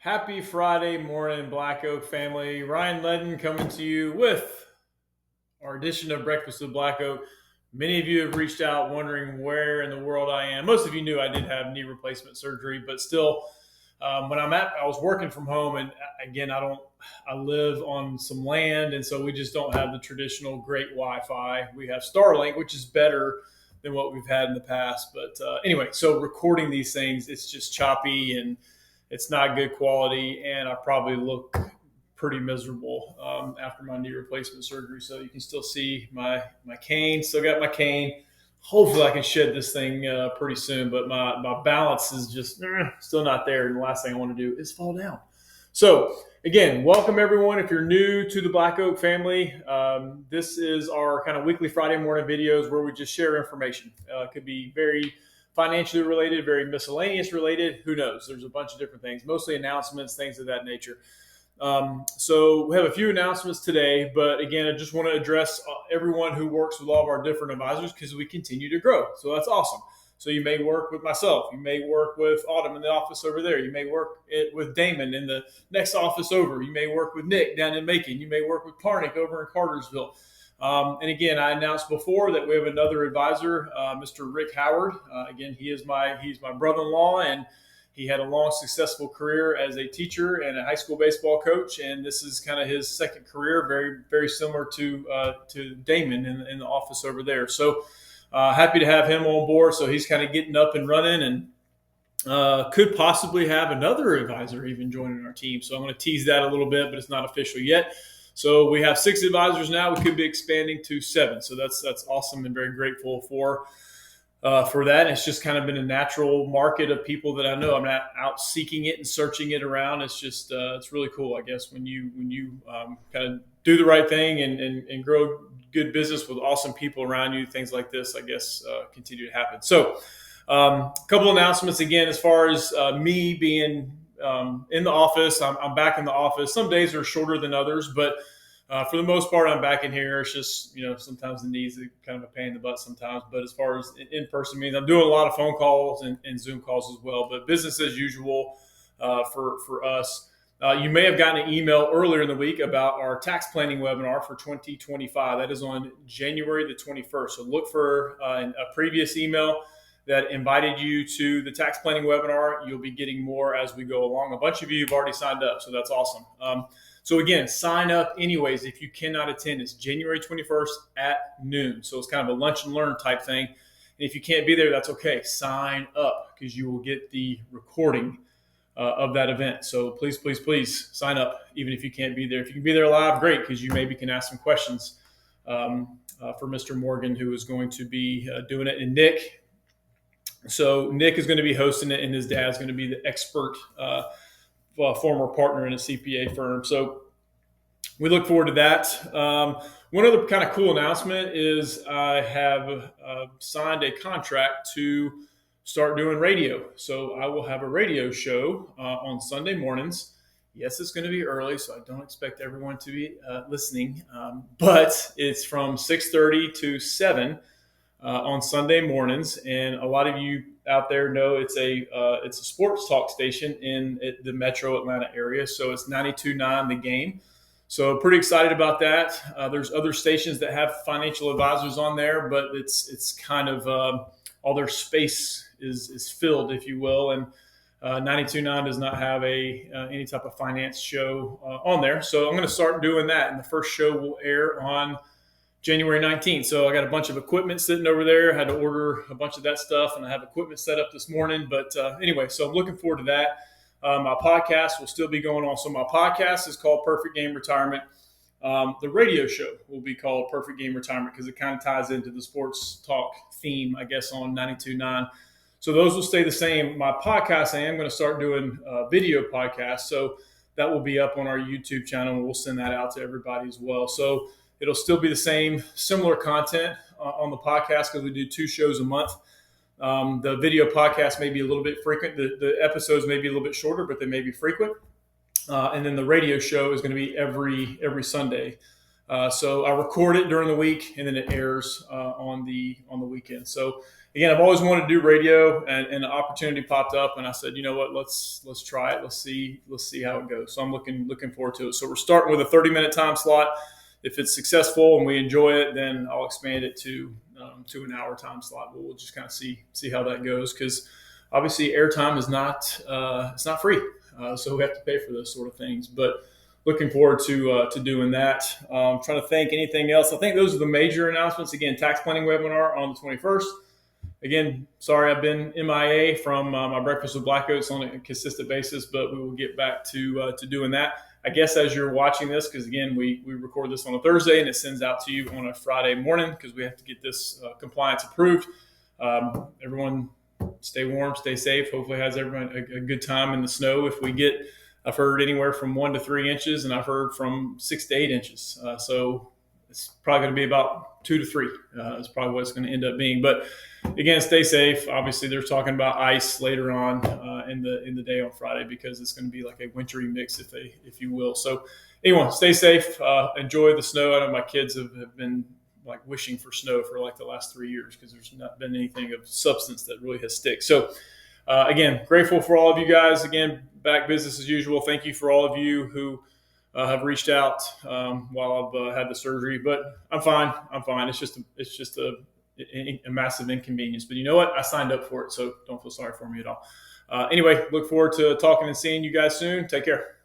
Happy Friday morning, Black Oak family. Ryan Ledden coming to you with our edition of Breakfast with Black Oak. Many of you have reached out wondering where in the world I am. Most of you knew I did have knee replacement surgery, but still, I was working from home, and again, I live on some land, and so we just don't have the traditional great Wi-Fi. We have Starlink, which is better than what we've had in the past. But anyway, so recording these things, it's just choppy and it's not good quality, and I probably look pretty miserable after my knee replacement surgery. So you can still see my cane. Still got my cane. Hopefully, I can shed this thing pretty soon. But my balance is just still not there, and the last thing I want to do is fall down. So again, welcome everyone. If you're new to the Black Oak family, this is our kind of weekly Friday morning videos where we just share information. It could be very financially related, very miscellaneous related. Who knows? There's a bunch of different things, mostly announcements, things of that nature. So we have a few announcements today, but again, I just want to address everyone who works with all of our different advisors because we continue to grow. So that's awesome. So you may work with myself. You may work with Autumn in the office over there. You may work with Damon in the next office over. You may work with Nick down in Macon. You may work with Parnick over in Cartersville. And again, I announced before that we have another advisor, Mr. Rick Howard. Again, he's my brother-in-law, and he had a long, successful career as a teacher and a high school baseball coach. And this is kind of his second career, very, very similar to Damon in the office over there. So happy to have him on board. So he's kind of getting up and running, and could possibly have another advisor even joining our team. So I'm going to tease that a little bit, but it's not official yet. So we have 6 advisors now. We could be expanding to 7. So that's awesome, and very grateful for that. It's just kind of been a natural market of people that I know. I'm not out seeking it and searching it around. It's just it's really cool, I guess, when you kind of do the right thing and grow good business with awesome people around you. Things like this, I guess, continue to happen. So a couple announcements again as far as me being in the office. I'm back in the office. Some days are shorter than others, but for the most part, I'm back in here. It's just, sometimes the knees are kind of a pain in the butt sometimes. But as far as in-person means, I'm doing a lot of phone calls and Zoom calls as well. But business as usual for us. You may have gotten an email earlier in the week about our tax planning webinar for 2025. That is on January the 21st. So look for a previous email that invited you to the tax planning webinar. You'll be getting more as we go along. A bunch of you have already signed up, so that's awesome. So again, sign up anyways if you cannot attend. It's January 21st at noon. So it's kind of a lunch and learn type thing. And if you can't be there, that's okay. Sign up because you will get the recording of that event. So please, please, please sign up even if you can't be there. If you can be there live, great, because you maybe can ask some questions for Mr. Morgan, who is going to be doing it, and Nick. So Nick is going to be hosting it, and his dad's going to be the expert former partner in a CPA firm. So we look forward to that. One other kind of cool announcement is I have signed a contract to start doing radio. So I will have a radio show on Sunday mornings. Yes, it's going to be early, so I don't expect everyone to be listening, but it's from 6:30 to 7 on Sunday mornings. And a lot of you out there know it's a sports talk station in the metro Atlanta area. So it's 92.9 The Game. So pretty excited about that. There's other stations that have financial advisors on there, but it's kind of all their space is filled, if you will. And 92.9 does not have any type of finance show on there. So I'm going to start doing that. And the first show will air on January 19th. So I got a bunch of equipment sitting over there. I had to order a bunch of that stuff, and I have equipment set up this morning. But anyway, so I'm looking forward to that. My podcast will still be going on. So my podcast is called Perfect Game Retirement. The radio show will be called Perfect Game Retirement because it kind of ties into the sports talk theme, I guess, on 92.9. So those will stay the same. My podcast, I am going to start doing video podcasts. So that will be up on our YouTube channel, and we'll send that out to everybody as well. So it'll still be the same, similar content on the podcast because we do 2 shows a month. The video podcast may be a little bit frequent. The episodes may be a little bit shorter, but they may be frequent. And then the radio show is going to be every Sunday So I record it during the week, and then it airs on the weekend. So again, I've always wanted to do radio, and the opportunity popped up, and I said, you know what, let's try it. Let's see how it goes. So I'm looking forward to it. So we're starting with a 30-minute time slot. If it's successful and we enjoy it, then I'll expand it to an hour time slot. But we'll just kind of see how that goes, because obviously airtime is not it's not free, so we have to pay for those sort of things. But looking forward to doing that. Trying to think anything else. I think those are the major announcements. Again, tax planning webinar on the 21st. Again, sorry I've been MIA from my Breakfast with Black Oaks on a consistent basis, but we will get back to doing that. I guess as you're watching this, because again, we record this on a Thursday and it sends out to you on a Friday morning, because we have to get this compliance approved. Everyone stay warm, stay safe. Hopefully has everyone a good time in the snow. If we get, I've heard anywhere from 1 to 3 inches, and I've heard from 6 to 8 inches. So it's probably going to be about 2 to 3. Is probably what it's going to end up being. But again, stay safe. Obviously, they're talking about ice later on in the day on Friday, because it's going to be like a wintry mix, if you will. So anyway, stay safe. Enjoy the snow. I know my kids have been like wishing for snow for like the last 3 years, because there's not been anything of substance that really has stick. So again, grateful for all of you guys. Again, back business as usual. Thank you for all of you who have reached out while I've had the surgery, but I'm fine. It's just a massive inconvenience. But you know what? I signed up for it, so don't feel sorry for me at all. Anyway, look forward to talking and seeing you guys soon. Take care.